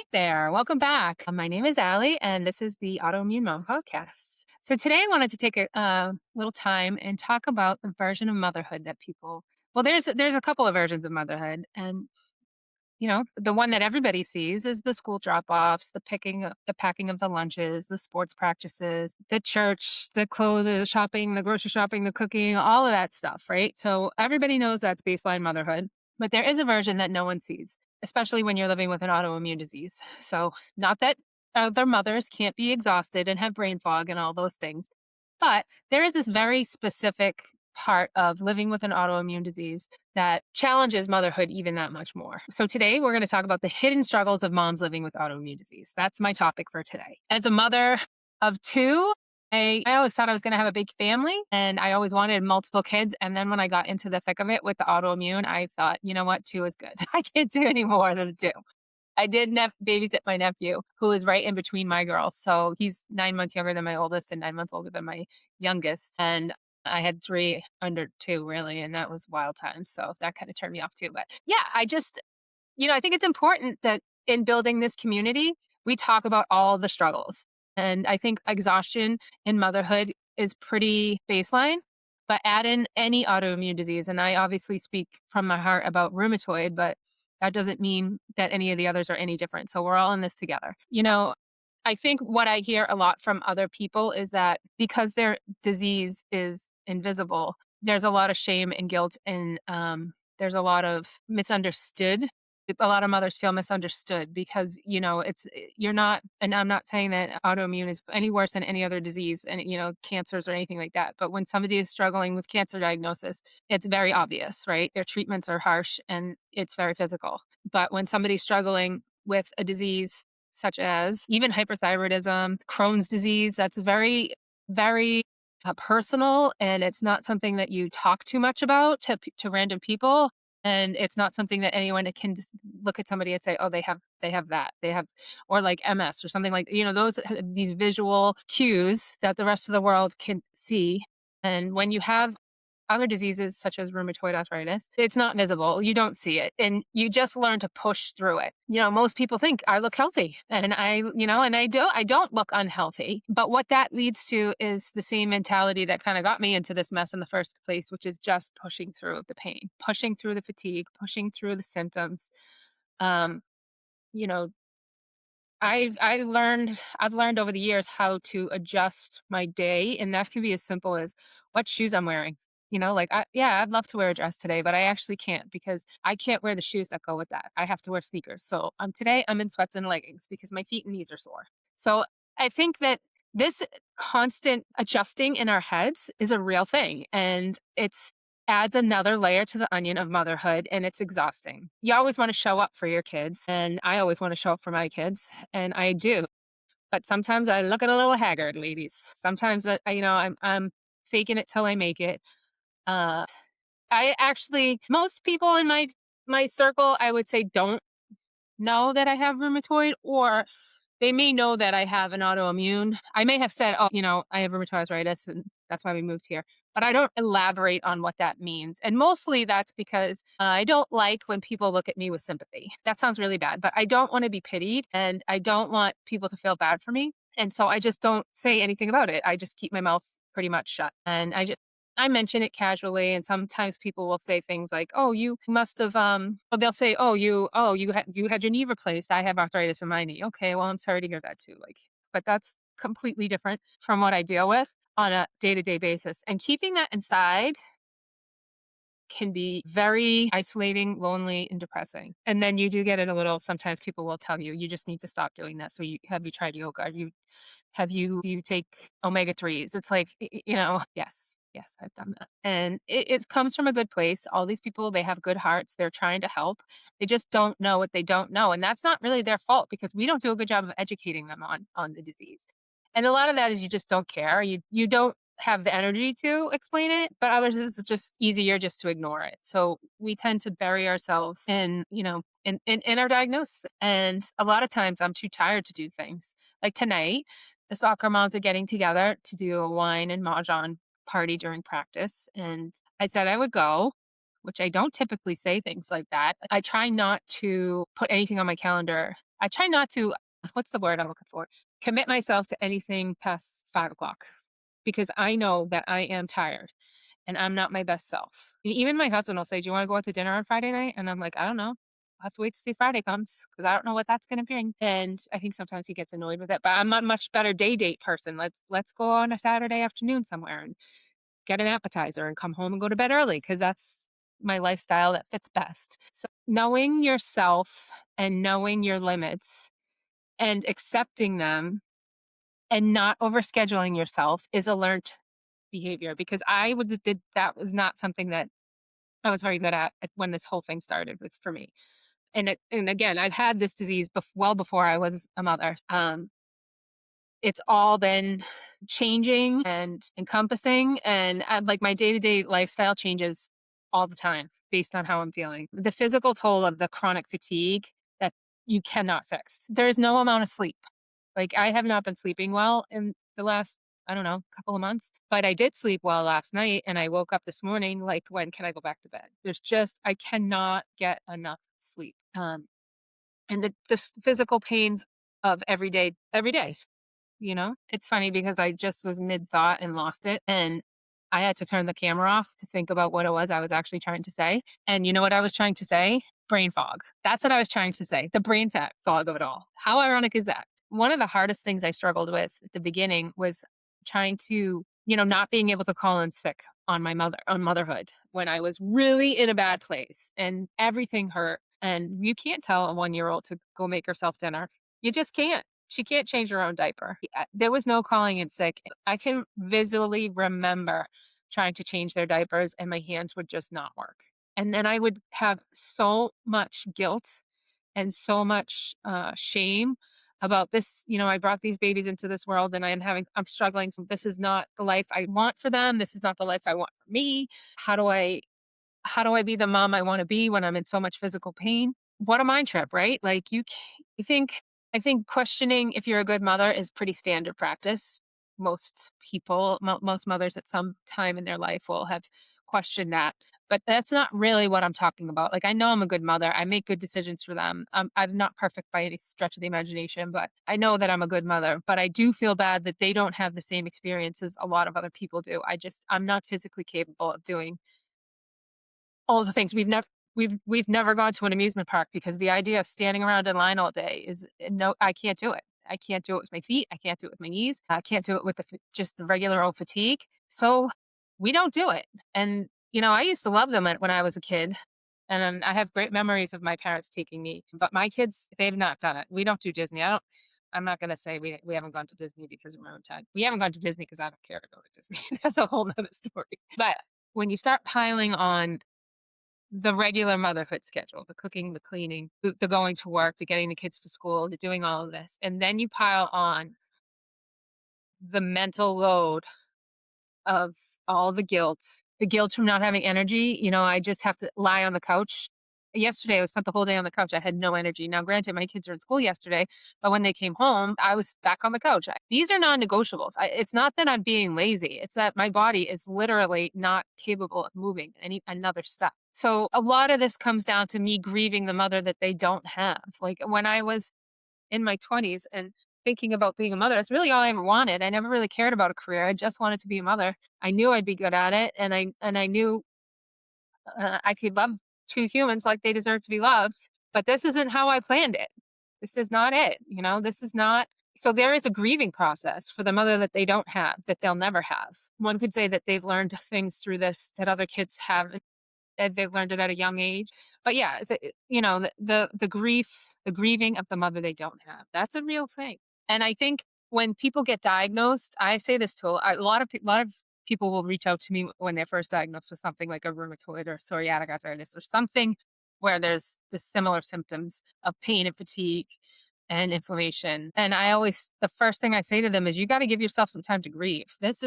Hey there, welcome back. My name is Allie, and this is the Autoimmune Mom Podcast. So today I wanted to take a little time and talk about the version of motherhood that people. Well, there's a couple of versions of motherhood, and the one that everybody sees is the school drop-offs, the packing of the lunches, the sports practices, the church, the clothes, the shopping, the grocery shopping, the cooking, all of that stuff, right? So everybody knows that's baseline motherhood, but there is a version that no one sees, especially when you're living with an autoimmune disease. So not that other mothers can't be exhausted and have brain fog and all those things, but there is this very specific part of living with an autoimmune disease that challenges motherhood even that much more. So today we're going to talk about the hidden struggles of moms living with autoimmune disease. That's my topic for today. As a mother of two, I always thought I was going to have a big family and I always wanted multiple kids. And then when I got into the thick of it with the autoimmune, I thought, you know what, two is good. I can't do any more than two. I did babysit my nephew, who is right in between my girls. So he's 9 months younger than my oldest and 9 months older than my youngest. And I had three under two, really, and that was wild times. So that kind of turned me off too. But yeah, I think it's important that in building this community, we talk about all the struggles. And I think exhaustion in motherhood is pretty baseline, but add in any autoimmune disease. And I obviously speak from my heart about rheumatoid, but that doesn't mean that any of the others are any different. So we're all in this together. I think what I hear a lot from other people is that because their disease is invisible, there's a lot of shame and guilt, and there's a lot of misunderstood. A lot of mothers feel misunderstood because you're not, and I'm not saying that autoimmune is any worse than any other disease, and cancers or anything like that. But when somebody is struggling with cancer diagnosis, it's very obvious, right? Their treatments are harsh and it's very physical. But when somebody's struggling with a disease such as even hyperthyroidism, Crohn's disease, that's very, very personal, and it's not something that you talk too much about to random people, and it's not something that anyone can just look at somebody and say, oh, they have that, they have, or like MS or something, like those these visual cues that the rest of the world can see. And when you have other diseases such as rheumatoid arthritis, it's not visible. You don't see it. And you just learn to push through it. Most people think I look healthy, and I don't look unhealthy. But what that leads to is the same mentality that kind of got me into this mess in the first place, which is just pushing through the pain, pushing through the fatigue, pushing through the symptoms. Um, you know, I've learned over the years how to adjust my day, and that can be as simple as what shoes I'm wearing. I'd love to wear a dress today, but I actually can't because I can't wear the shoes that go with that. I have to wear sneakers. So today I'm in sweats and leggings because my feet and knees are sore. So I think that this constant adjusting in our heads is a real thing, and it's adds another layer to the onion of motherhood, and it's exhausting. You always want to show up for your kids, and I always want to show up for my kids, and I do. But sometimes I look at a little haggard, ladies. Sometimes I'm faking it till I make it. Uh, I actually most people in my circle, I would say, don't know that I have rheumatoid, or they may know that I have an autoimmune. I may have said, "Oh, I have rheumatoid arthritis, and that's why we moved here." But I don't elaborate on what that means. And mostly that's because I don't like when people look at me with sympathy. That sounds really bad, but I don't want to be pitied, and I don't want people to feel bad for me. And so I just don't say anything about it. I just keep my mouth pretty much shut. And I mention it casually, and sometimes people will say things like, "Oh, you must have," or they'll say, "You had your knee replaced. I have arthritis in my knee." Okay, well, I'm sorry to hear that too. But that's completely different from what I deal with on a day-to-day basis. And keeping that inside can be very isolating, lonely, and depressing. And then you do get it a little. Sometimes people will tell you, "You just need to stop doing that." So you tried yoga? You take omega 3s? It's like, yes, yes, I've done that. And it comes from a good place. All these people, they have good hearts. They're trying to help. They just don't know what they don't know. And that's not really their fault because we don't do a good job of educating them on the disease. And a lot of that is you just don't care. You don't have the energy to explain it, but others is just easier just to ignore it. So we tend to bury ourselves in our diagnosis. And a lot of times I'm too tired to do things. Like tonight, the soccer moms are getting together to do a wine and mahjong party during practice. And I said I would go, which I don't typically say things like that. I try not to put anything on my calendar I try not to, what's the word I'm looking for? Commit myself to anything past 5 o'clock because I know that I am tired and I'm not my best self. Even my husband will say, "Do you want to go out to dinner on Friday night?" And I'm like, "I don't know. I'll have to wait to see Friday comes because I don't know what that's going to bring." And I think sometimes he gets annoyed with it, but I'm a much better day date person. Let's go on a Saturday afternoon somewhere and get an appetizer and come home and go to bed early because that's my lifestyle that fits best. So knowing yourself and knowing your limits and accepting them and not overscheduling yourself is a learned behavior because I would did that was not something that I was very good at when this whole thing started with for me. And again, I've had this disease well before I was a mother. It's all been changing and encompassing, and like my day to day lifestyle changes all the time based on how I'm feeling. The physical toll of the chronic fatigue that you cannot fix. There is no amount of sleep. Like I have not been sleeping well in the last, I don't know, couple of months, but I did sleep well last night and I woke up this morning like, when can I go back to bed? There's just, I cannot get enough sleep. And the physical pains of every day, it's funny because I just was mid thought and lost it. And I had to turn the camera off to think about what it was I was actually trying to say. And you know what I was trying to say? Brain fog. That's what I was trying to say. The fog of it all. How ironic is that? One of the hardest things I struggled with at the beginning was trying to, not being able to call in sick on motherhood when I was really in a bad place and everything hurt. And you can't tell a 1 year old to go make herself dinner. You just can't. She can't change her own diaper. There was no calling in sick. I can visually remember trying to change their diapers and my hands would just not work. And then I would have so much guilt and so much shame about this. I brought these babies into this world and I'm struggling. So this is not the life I want for them. This is not the life I want for me. How do I how do I be the mom I want to be when I'm in so much physical pain? What a mind trip, right? Like you think I think questioning if you're a good mother is pretty standard practice. Most mothers at some time in their life will have questioned that, but that's not really what I'm talking about. Like I know I'm a good mother. I make good decisions for them. I'm not perfect by any stretch of the imagination, but I know that I'm a good mother. But I do feel bad that they don't have the same experiences a lot of other people do. I'm not physically capable of doing all the things we've never gone to an amusement park because the idea of standing around in line all day is no, I can't do it. I can't do it with my feet. I can't do it with my knees. I can't do it with just the regular old fatigue. So we don't do it. And I used to love them when I was a kid, and I have great memories of my parents taking me. But my kids, they've not done it. We don't do Disney. I don't. I'm not going to say we haven't gone to Disney because of our own time. We haven't gone to Disney because I don't care to go to Disney. That's a whole nother story. But when you start piling on the regular motherhood schedule, the cooking, the cleaning, the going to work, the getting the kids to school, the doing all of this. And then you pile on the mental load of all the guilt from not having energy. I just have to lie on the couch. Yesterday, I spent the whole day on the couch. I had no energy. Now, granted, my kids are in school yesterday, but when they came home, I was back on the couch. These are non negotiables. It's not that I'm being lazy, it's that my body is literally not capable of moving another step. So, a lot of this comes down to me grieving the mother that they don't have. Like when I was in my 20s and thinking about being a mother, that's really all I ever wanted. I never really cared about a career. I just wanted to be a mother. I knew I'd be good at it, and I knew I could love two humans like they deserve to be loved. But this isn't how I planned it. This is not it. This is not. So there is a grieving process for the mother that they don't have, that they'll never have. One could say that they've learned things through this that other kids haven't, they've learned it at a young age. But yeah, the grief, the grieving of the mother they don't have, that's a real thing. And I think when people get diagnosed, I say this to a lot of people will reach out to me when they're first diagnosed with something like a rheumatoid or psoriatic arthritis or something where there's the similar symptoms of pain and fatigue and inflammation. And the first thing I say to them is, you got to give yourself some time to grieve. It's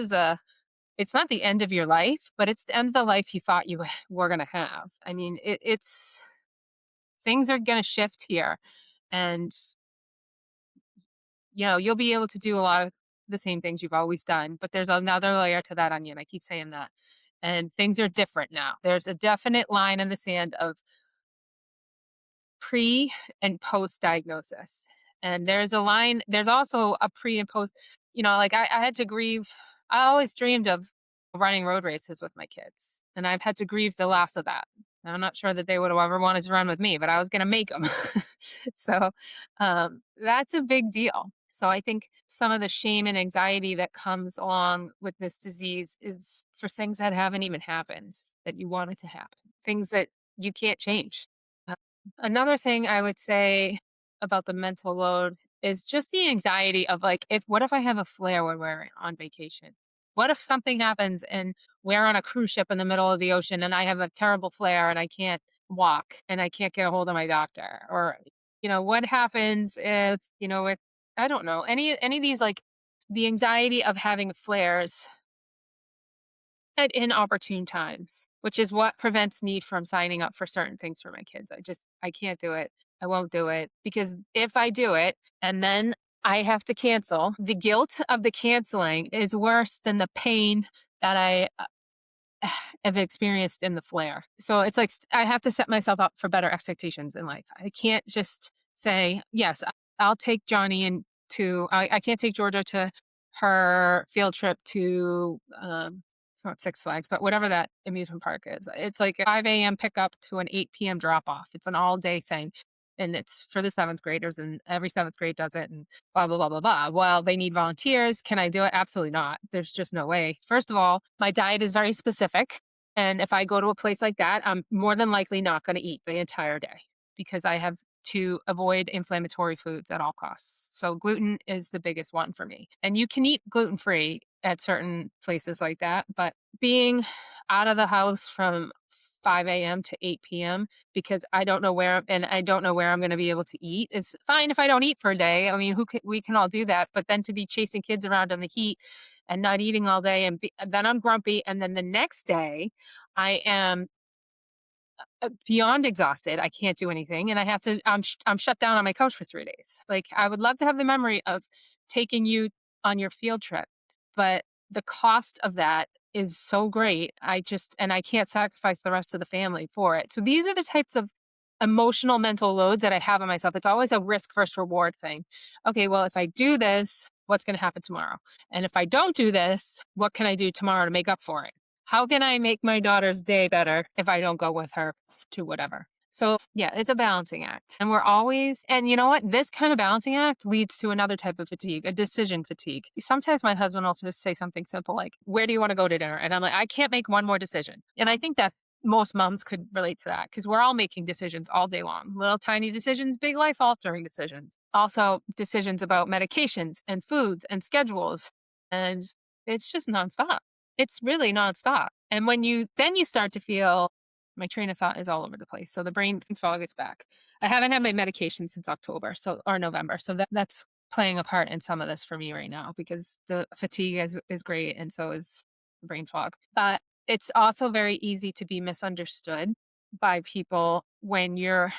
not the end of your life, but it's the end of the life you thought you were going to have. I mean, it's things are going to shift here, and you'll be able to do a lot of the same things you've always done, but there's another layer to that onion. I keep saying that. And things are different now. There's a definite line in the sand of pre and post diagnosis. And there's also a pre and post, like I had to grieve. I always dreamed of running road races with my kids, and I've had to grieve the loss of that. And I'm not sure that they would have ever wanted to run with me, but I was going to make them. So that's a big deal. So I think some of the shame and anxiety that comes along with this disease is for things that haven't even happened that you wanted to happen, things that you can't change. Uh, Another thing I would say about the mental load is just the anxiety of like, if what if I have a flare when we're on vacation? What if something happens and we're on a cruise ship in the middle of the ocean and I have a terrible flare and I can't walk and I can't get a hold of my doctor? Or, what happens if, if I don't know, any of these, like the anxiety of having flares at inopportune times, which is what prevents me from signing up for certain things for my kids. I can't do it. I won't do it because if I do it and then I have to cancel, the guilt of the canceling is worse than the pain that I have experienced in the flare. So it's like I have to set myself up for better expectations in life. I can't just say, yes, I'll take Johnny and I can't take Georgia to her field trip to, it's not Six Flags, but whatever that amusement park is. It's like a 5 a.m. pickup to an 8 p.m. drop off. It's an all day thing. And it's for the seventh graders, and every seventh grade does it. And blah, blah, blah, blah, blah. Well, they need volunteers. Can I do it? Absolutely not. There's just no way. First of all, my diet is very specific. And if I go to a place like that, I'm more than likely not going to eat the entire day because I have to avoid inflammatory foods at all costs. So gluten is the biggest one for me. And you can eat gluten free at certain places like that, but being out of the house from 5 a.m. to 8 p.m. because I don't know where and I don't know where I'm going to be able to eat is fine if I don't eat for a day. I mean, we can all do that, but then to be chasing kids around in the heat and not eating all day and then I'm grumpy and then the next day I am beyond exhausted. I can't do anything, and I'm shut down on my couch for 3 days. Like I would love to have the memory of taking you on your field trip, but the cost of that is so great. I can't sacrifice the rest of the family for it. So these are the types of emotional mental loads that I have on myself. It's always a risk versus reward thing. Okay, well, if I do this, what's going to happen tomorrow? And if I don't do this, what can I do tomorrow to make up for it? How can I make my daughter's day better if I don't go with her to whatever? So, yeah, it's a balancing act. And you know what? This kind of balancing act leads to another type of fatigue, a decision fatigue. Sometimes my husband will just say something simple like, "Where do you want to go to dinner?" And I'm like, I can't make one more decision. And I think that most moms could relate to that because we're all making decisions all day long, little tiny decisions, big life altering decisions. Also, decisions about medications and foods and schedules. And it's just nonstop. It's really nonstop. And then you start to feel my train of thought is all over the place. So the brain fog is back. I haven't had my medication since October, or November. So that's playing a part in some of this for me right now because the fatigue is great and so is the brain fog. But it's also very easy to be misunderstood by people when you're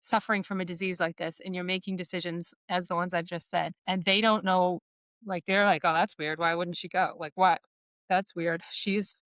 suffering from a disease like this and you're making decisions as the ones I've just said and they don't know, like they're like, "Oh, that's weird. Why wouldn't she go?" Like, "What? That's weird."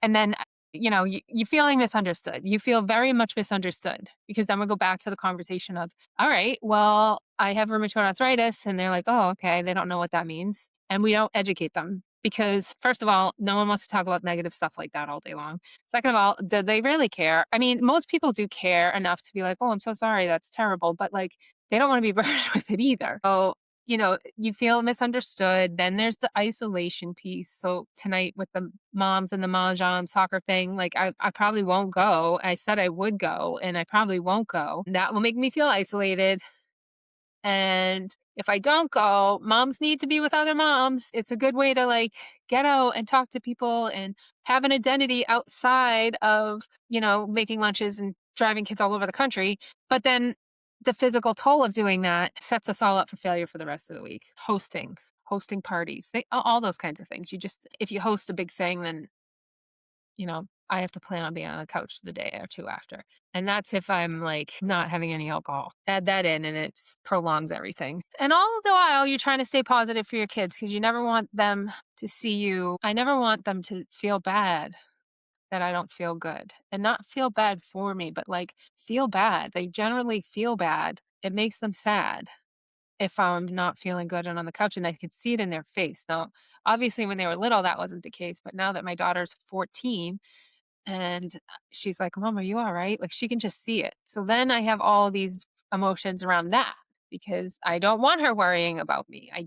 And then you feeling misunderstood. You feel very much misunderstood because then we go back to the conversation of, all right, well, I have rheumatoid arthritis. And they're like, oh, okay. They don't know what that means. And we don't educate them because, first of all, no one wants to talk about negative stuff like that all day long. Second of all, do they really care? I mean, most people do care enough to be like, oh, I'm so sorry. That's terrible. But like, they don't want to be burdened with it either. So you feel misunderstood. Then there's the isolation piece. So tonight with the moms and the mahjong soccer thing, like I probably won't go. I said I would go and I probably won't go. That will make me feel isolated. And if I don't go, moms need to be with other moms. It's a good way to like get out and talk to people and have an identity outside of, making lunches and driving kids all over the country. But then the physical toll of doing that sets us all up for failure for the rest of the week. Hosting parties, all those kinds of things. If you host a big thing, then I have to plan on being on the couch the day or two after. And that's if I'm like not having any alcohol. Add that in and it prolongs everything. And all the while you're trying to stay positive for your kids because you never want them to see you. I never want them to feel bad that I don't feel good and not feel bad for me, but like feel bad. They generally feel bad. It makes them sad if I'm not feeling good and on the couch, and I could see it in their face. Now, obviously, when they were little, that wasn't the case, but now that my daughter's 14 and she's like, "Mom, are you all right?" Like, she can just see it. So then I have all these emotions around that because I don't want her worrying about me. I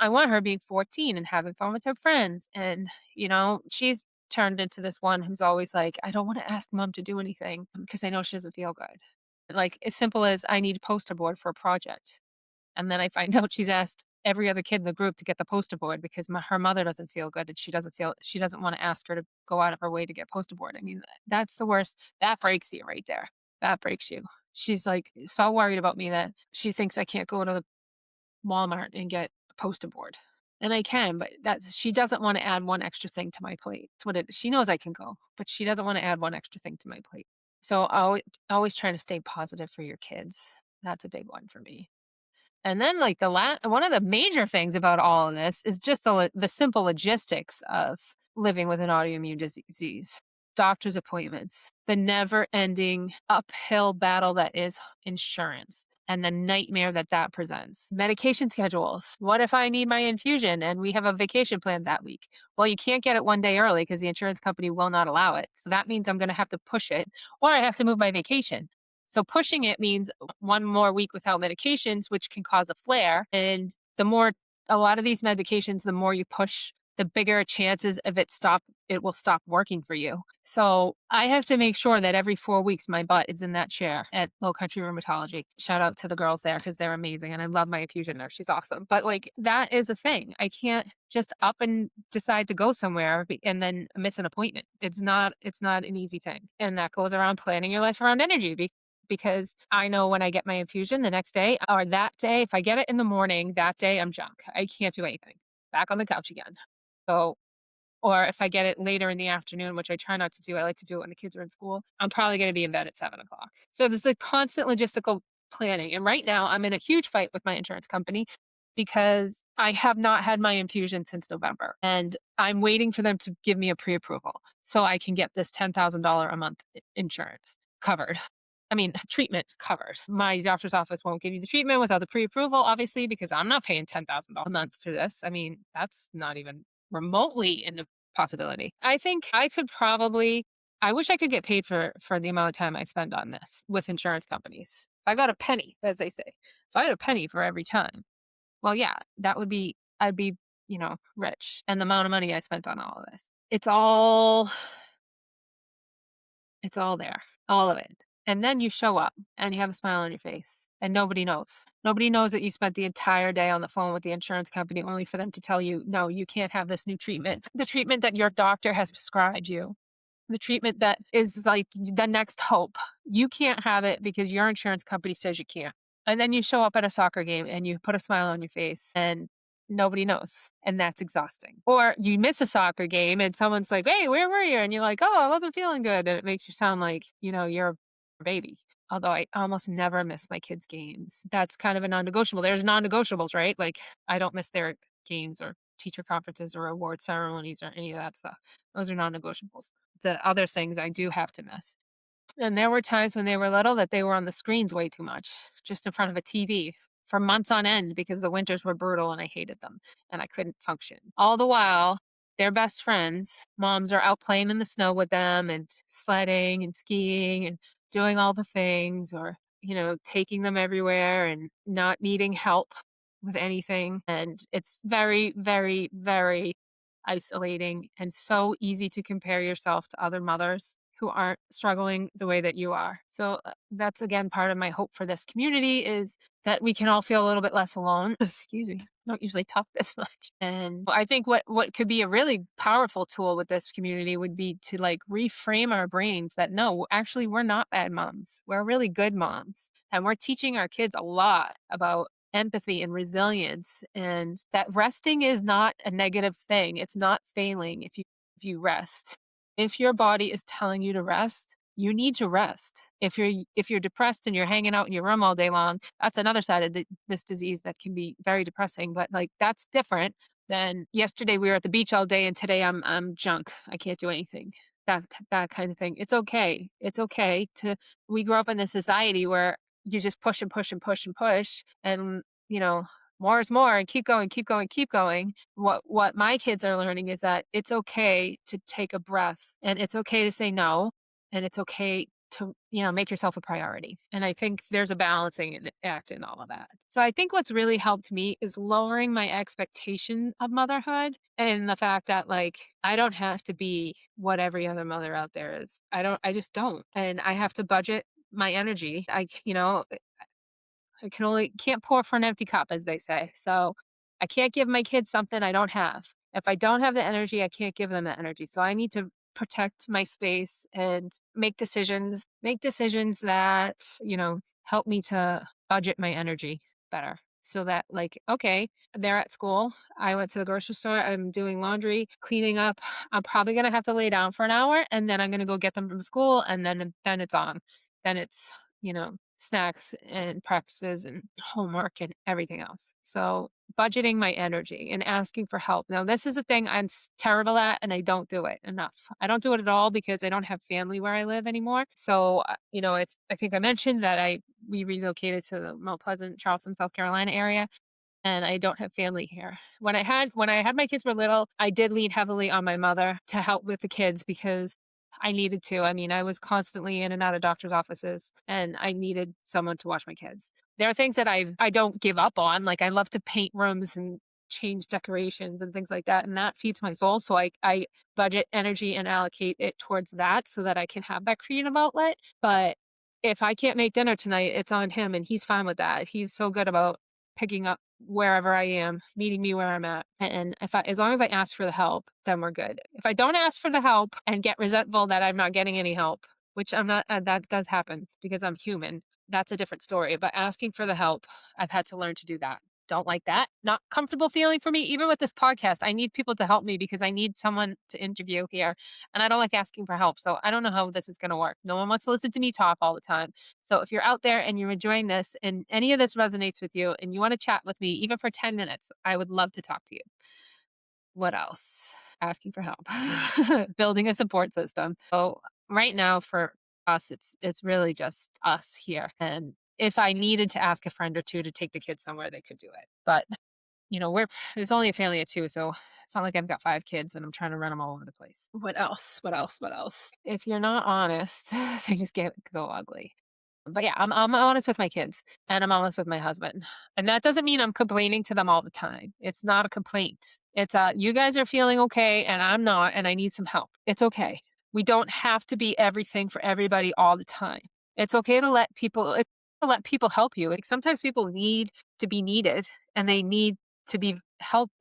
want her being 14 and having fun with her friends. And, she's turned into this one who's always like, "I don't want to ask mom to do anything because I know she doesn't feel good." Like, as simple as I need a poster board for a project. And then I find out she's asked every other kid in the group to get the poster board because her mother doesn't feel good and she doesn't want to ask her to go out of her way to get poster board. I mean, that's the worst. That breaks you right there. That breaks you. She's like so worried about me that she thinks I can't go to the Walmart and get a poster board. And I can, but that's she doesn't want to add one extra thing to my plate. That's what it is. She knows I can go, but she doesn't want to add one extra thing to my plate. So always trying to stay positive for your kids. That's a big one for me. And then, like, one of the major things about all of this is just the simple logistics of living with an autoimmune disease. Doctor's appointments, the never-ending uphill battle that is insurance, and the nightmare that that presents. Medication schedules. What if I need my infusion and we have a vacation planned that week? Well, you can't get it one day early because the insurance company will not allow it. So that means I'm going to have to push it, or I have to move my vacation. So pushing it means one more week without medications, which can cause a flare. And a lot of these medications, the more you push, the bigger chances of it will stop working for you. So I have to make sure that every 4 weeks my butt is in that chair at Low Country Rheumatology. Shout out to the girls there because they're amazing. And I love my infusion nurse. She's awesome. But like that is a thing. I can't just up and decide to go somewhere and then miss an appointment. It's not an easy thing. And that goes around planning your life around energy because I know when I get my infusion the next day or that day, if I get it in the morning, that day I'm junk. I can't do anything. Back on the couch again. So, or if I get it later in the afternoon, which I try not to do, I like to do it when the kids are in school, I'm probably going to be in bed at 7 o'clock. So there's the constant logistical planning. And right now I'm in a huge fight with my insurance company because I have not had my infusion since November and I'm waiting for them to give me a pre approval so I can get this $10,000 a month insurance covered. I mean, treatment covered. My doctor's office won't give you the treatment without the pre approval, obviously, because I'm not paying $10,000 a month for this. I mean, that's not even remotely in the possibility. I think I wish I could get paid for the amount of time I spend on this with insurance companies. If I got a penny, as they say, if I had a penny for every time, well, yeah, I'd be, rich. And the amount of money I spent on all of this. It's all there, all of it. And then you show up and you have a smile on your face and nobody knows. Nobody knows that you spent the entire day on the phone with the insurance company only for them to tell you, no, you can't have this new treatment. The treatment that your doctor has prescribed you, the treatment that is like the next hope. You can't have it because your insurance company says you can't. And then you show up at a soccer game and you put a smile on your face and nobody knows. And that's exhausting. Or you miss a soccer game and someone's like, "Hey, where were you?" And you're like, "Oh, I wasn't feeling good." And it makes you sound like, you're a baby. Although I almost never miss my kids' games. That's kind of a non negotiable. There's non negotiables, right? Like I don't miss their games or teacher conferences or award ceremonies or any of that stuff. Those are non negotiables. The other things I do have to miss. And there were times when they were little that they were on the screens way too much, just in front of a TV for months on end because the winters were brutal and I hated them and I couldn't function. All the while, their best friends, moms are out playing in the snow with them and sledding and skiing and doing all the things or, taking them everywhere and not needing help with anything. And it's very, very, very isolating and so easy to compare yourself to other mothers who aren't struggling the way that you are. So that's again part of my hope for this community is that we can all feel a little bit less alone. Excuse me. I don't usually talk this much. And I think what could be a really powerful tool with this community would be to like reframe our brains that no, actually we're not bad moms. We're really good moms. And we're teaching our kids a lot about empathy and resilience and that resting is not a negative thing. It's not failing if you rest. If your body is telling you to rest, you need to rest. If you're depressed and you're hanging out in your room all day long, that's another side of this disease that can be very depressing, but like that's different than yesterday we were at the beach all day and today I'm junk. I can't do anything. that kind of thing. It's okay. It's okay to we grew up in this society where you just push and push and push and push and, you know, more is more and keep going, keep going, keep going. What my kids are learning is that it's okay to take a breath and it's okay to say no and it's okay to, make yourself a priority. And I think there's a balancing act in all of that. So I think what's really helped me is lowering my expectation of motherhood and the fact that, like, I don't have to be what every other mother out there is. I just don't. And I have to budget my energy. I can only can't pour from an empty cup, as they say. So I can't give my kids something I don't have. If I don't have the energy, I can't give them the energy. So I need to protect my space and make decisions that, help me to budget my energy better. So that, like, okay, they're at school. I went to the grocery store. I'm doing laundry, cleaning up. I'm probably gonna have to lay down for an hour and then I'm gonna go get them from school and then it's on. Then it's, snacks and practices and homework and everything else. So budgeting my energy and asking for help. Now, this is a thing I'm terrible at and I don't do it enough. I don't do it at all because I don't have family where I live anymore. So, I think I mentioned that we relocated to the Mount Pleasant, Charleston, South Carolina area and I don't have family here. When I had my kids were little, I did lean heavily on my mother to help with the kids because I needed to. I mean, I was constantly in and out of doctor's offices and I needed someone to watch my kids. There are things that I don't give up on. Like I love to paint rooms and change decorations and things like that. And that feeds my soul. So I budget energy and allocate it towards that so that I can have that creative outlet. But if I can't make dinner tonight, it's on him and he's fine with that. He's so good about picking up wherever I am, meeting me where I'm at. And as long as I ask for the help, then we're good. If I don't ask for the help and get resentful that I'm not getting any help, which I'm not, that does happen because I'm human. That's a different story. But asking for the help, I've had to learn to do that. Don't like that. Not comfortable feeling for me. Even with this podcast, I need people to help me because I need someone to interview here. And I don't like asking for help. So I don't know how this is going to work. No one wants to listen to me talk all the time. So if you're out there and you're enjoying this and any of this resonates with you and you want to chat with me, even for 10 minutes, I would love to talk to you. What else? Asking for help, building a support system. So right now for us, it's really just us here. And if I needed to ask a friend or two to take the kids somewhere, they could do it. But there's only a family of two, so it's not like I've got 5 kids and I'm trying to run them all over the place. What else? What else? What else? If you're not honest, things get go ugly. But yeah, I'm honest with my kids and I'm honest with my husband. And that doesn't mean I'm complaining to them all the time. It's not a complaint. It's you guys are feeling okay and I'm not and I need some help. It's okay. We don't have to be everything for everybody all the time. It's okay to let people help you. Like sometimes people need to be needed and they need to be helped.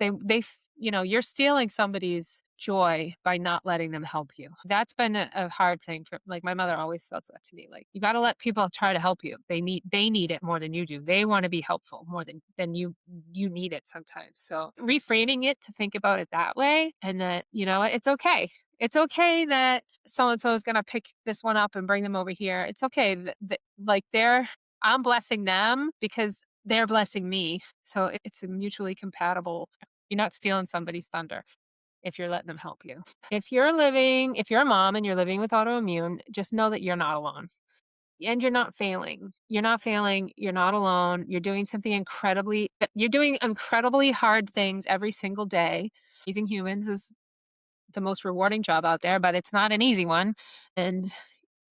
You're stealing somebody's joy by not letting them help you. That's been a hard thing for like my mother always says that to me. Like you got to let people try to help you. They need it more than you do. They want to be helpful more than you need it sometimes. So reframing it to think about it that way and that, it's okay. It's okay that so and so is going to pick this one up and bring them over here. It's okay like I'm blessing them because they're blessing me. So it's a mutually compatible. You're not stealing somebody's thunder if you're letting them help you. If you're a mom and you're living with autoimmune, just know that you're not alone. And you're not failing. You're not failing. You're not alone. You're doing incredibly hard things every single day. Raising humans is the most rewarding job out there, but it's not an easy one. And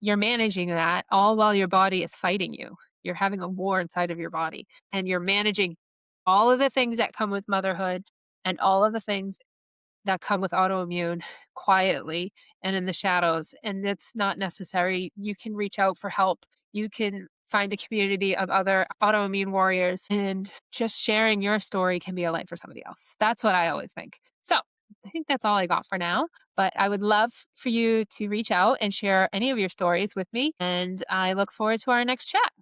you're managing that all while your body is fighting you. You're having a war inside of your body and you're managing all of the things that come with motherhood and all of the things that come with autoimmune quietly and in the shadows. And it's not necessary. You can reach out for help. You can find a community of other autoimmune warriors, and just sharing your story can be a light for somebody else. That's what I always think. So I think that's all I got for now. But I would love for you to reach out and share any of your stories with me. And I look forward to our next chat.